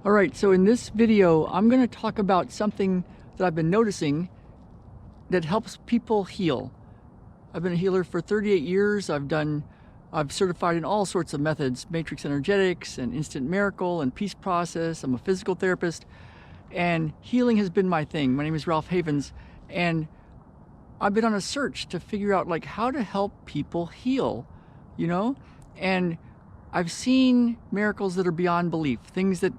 All right, so in this video, I'm going to talk about something that I've been noticing that helps people heal. I've been a healer for 38 years. I've certified in all sorts of methods, matrix energetics and instant miracle and peace process. I'm a physical therapist, and healing has been my thing. My name is Ralph Havens, and I've been on a search to figure out like how to help people heal, you know? And I've seen miracles that are beyond belief, things that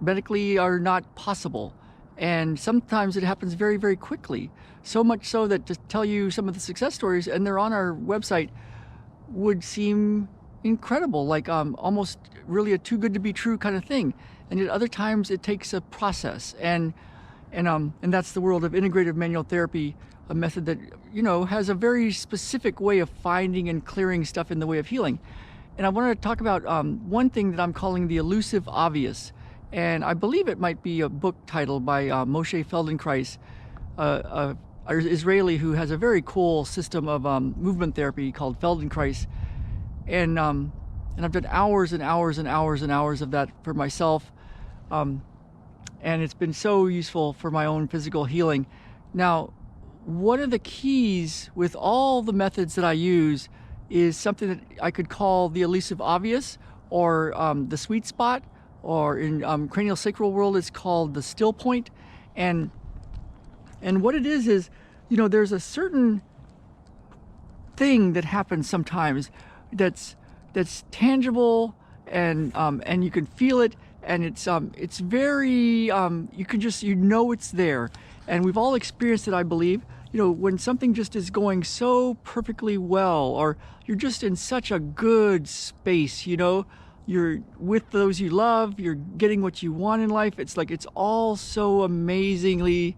medically are not possible. And sometimes it happens very, very quickly. So much so that to tell you some of the success stories, and they're on our website, would seem incredible, like almost really a too good to be true kind of thing. And yet other times it takes a process. And that's the world of integrative manual therapy, a method that, you know, has a very specific way of finding and clearing stuff in the way of healing. And I wanted to talk about one thing that I'm calling the elusive obvious. And I believe it might be a book title by Moshe Feldenkrais, an Israeli who has a very cool system of movement therapy called Feldenkrais. And I've done hours and hours and hours and hours of that for myself. And it's been so useful for my own physical healing. Now, one of the keys with all the methods that I use is something that I could call the elusive obvious, or the sweet spot, or in cranial sacral world it's called the still point. And what it is, you know, there's a certain thing that happens sometimes that's tangible, and you can feel it, and it's very you can just, you know, it's there. And we've all experienced it, I believe, you know, when something just is going so perfectly well, or you're just in such a good space, you know, you're with those you love, you're getting what you want in life. It's like it's all so amazingly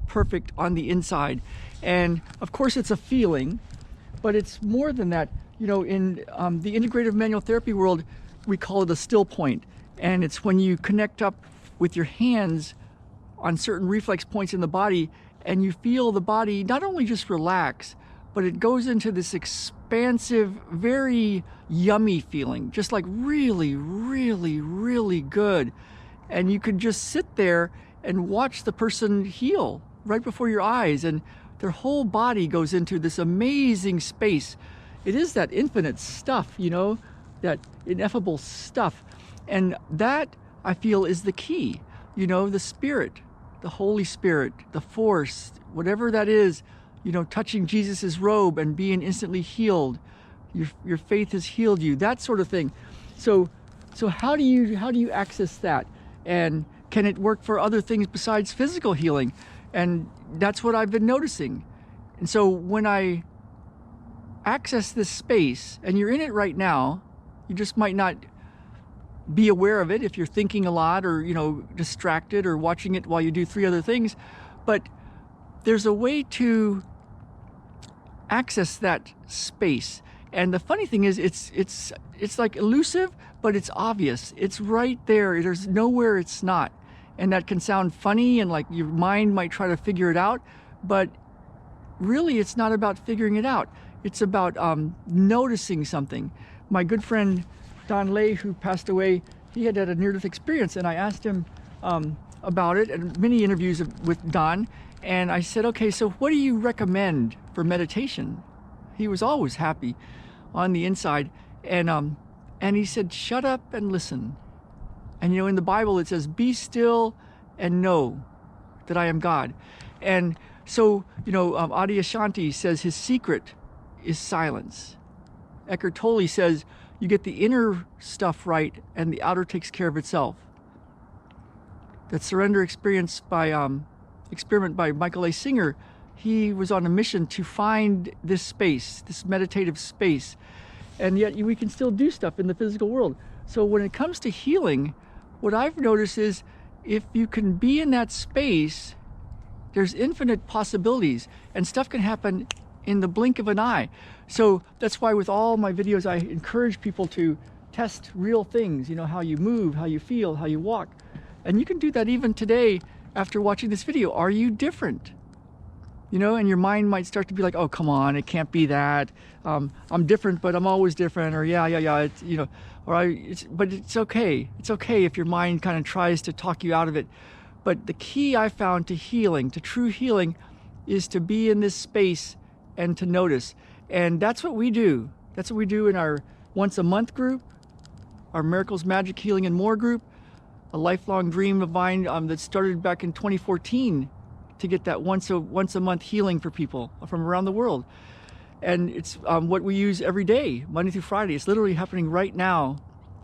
perfect on the inside. And of course it's a feeling, but it's more than that. You know, in the integrative manual therapy world, we call it a still point. And it's when you connect up with your hands on certain reflex points in the body, and you feel the body not only just relax, but it goes into this expansive, very yummy feeling, just like really, really, really good. And you can just sit there and watch the person heal right before your eyes, and their whole body goes into this amazing space. It is that infinite stuff, you know, that ineffable stuff. And that, I feel, is the key. You know, the Spirit, the Holy Spirit, the force, whatever that is, you know, touching Jesus's robe and being instantly healed. Your faith has healed you, that sort of thing. So how do you access that? And can it work for other things besides physical healing? And that's what I've been noticing. And so when I access this space, and you're in it right now, you just might not be aware of it if you're thinking a lot, or, you know, distracted, or watching it while you do 3 other things. But there's a way to access that space. And the funny thing is, it's like elusive, but it's obvious. It's right there. There's nowhere it's not. And that can sound funny, and like your mind might try to figure it out, but really it's not about figuring it out. It's about noticing something. My good friend Don Lay, who passed away, he had a near-death experience, and I asked him about it, and many interviews with Don. And I said, okay, so what do you recommend for meditation? He was always happy on the inside. And he said, shut up and listen. And, you know, in the Bible it says, be still and know that I am God. And so, you know, Adyashanti says his secret is silence. Eckhart Tolle says, you get the inner stuff right, and the outer takes care of itself. That surrender experiment by Michael A. Singer, he was on a mission to find this space, this meditative space, and yet we can still do stuff in the physical world. So when it comes to healing, what I've noticed is if you can be in that space, there's infinite possibilities, and stuff can happen in the blink of an eye. So that's why with all my videos I encourage people to test real things, you know, how you move, how you feel, how you walk. And you can do that even today after watching this video. Are you different? You know, and your mind might start to be like, oh, come on, it can't be that. I'm different, but I'm always different. Or yeah, it's, you know, but it's okay. It's okay if your mind kind of tries to talk you out of it. But the key I found to healing, to true healing, is to be in this space and to notice. And that's what we do. That's what we do in our once a month group, our Miracles, Magic, Healing, and More group, a lifelong dream of mine that started back in 2014 to get that once a month healing for people from around the world. And it's what we use every day, Monday through Friday. It's literally happening right now.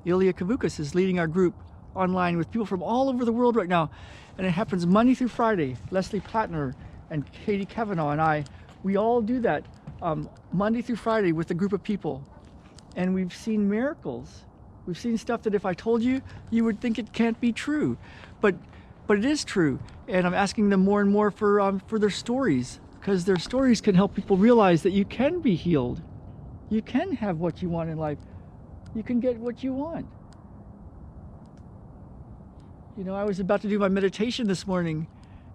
Ilia Kavoukis is leading our group online with people from all over the world right now. And it happens Monday through Friday. Leslie Platner and Cavenagh and I, we all do that Monday through Friday with a group of people. And we've seen miracles. We've seen stuff that if I told you, you would think it can't be true. But it is true. And I'm asking them more and more for their stories, because their stories can help people realize that you can be healed. You can have what you want in life. You can get what you want. You know, I was about to do my meditation this morning,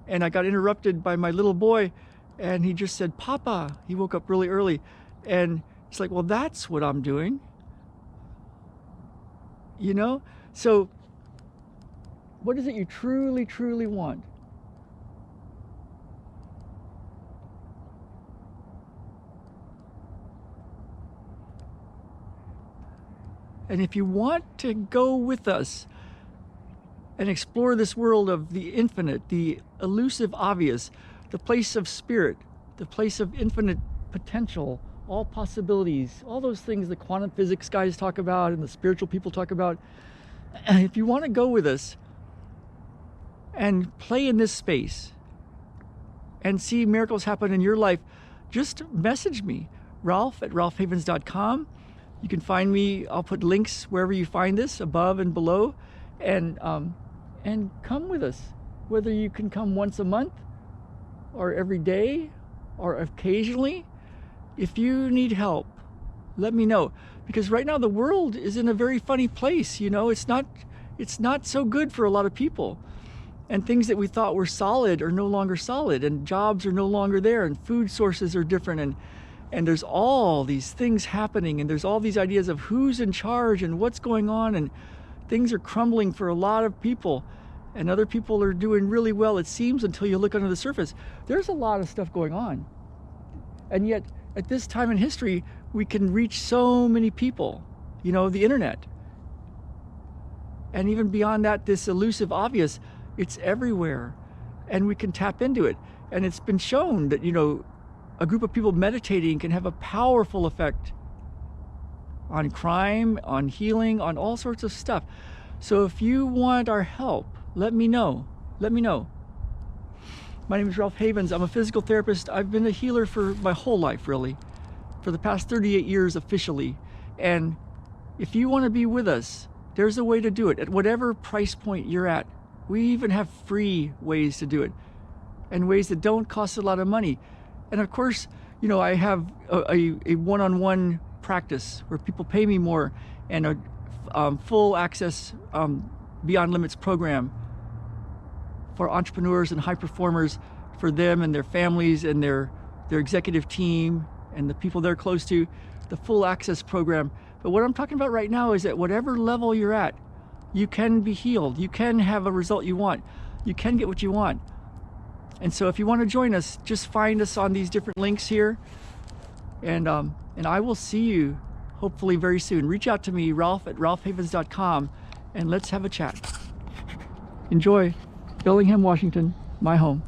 and I got interrupted by my little boy, and he just said, Papa. He woke up really early, and it's like, well, that's what I'm doing. You know? So, what is it you truly, truly want? And if you want to go with us and explore this world of the infinite, the elusive obvious, the place of spirit, the place of infinite potential, all possibilities, all those things the quantum physics guys talk about and the spiritual people talk about, if you want to go with us and play in this space and see miracles happen in your life, just message me, Ralph@ralphhavens.com. You can find me. I'll put links wherever you find this, above and below, and come with us. Whether you can come once a month, or every day, or occasionally. If you need help, let me know. Because right now the world is in a very funny place. You know, it's not so good for a lot of people. And things that we thought were solid are no longer solid, and jobs are no longer there, and food sources are different, and there's all these things happening, and there's all these ideas of who's in charge and what's going on, and things are crumbling for a lot of people, and other people are doing really well, it seems, until you look under the surface. There's a lot of stuff going on. And yet, at this time in history, we can reach so many people, you know, the internet. And even beyond that, this elusive obvious, it's everywhere, and we can tap into it. And it's been shown that, you know, a group of people meditating can have a powerful effect on crime, on healing, on all sorts of stuff. So if you want our help, let me know. Let me know. My name is Ralph Havens. I'm a physical therapist. I've been a healer for my whole life, really, for the past 38 years officially. And if you want to be with us, there's a way to do it at whatever price point you're at. We even have free ways to do it, and ways that don't cost a lot of money. And of course, you know, I have a one-on-one practice where people pay me more, and a full access Beyond Limits program for entrepreneurs and high performers, for them and their families and their executive team and the people they're close to, the full access program. But what I'm talking about right now is at whatever level you're at, you can be healed. You can have a result you want. You can get what you want. And so if you want to join us, just find us on these different links here. And I will see you hopefully very soon. Reach out to me, Ralph@ralphhavens.com, and let's have a chat. Enjoy. Bellingham, Washington, my home.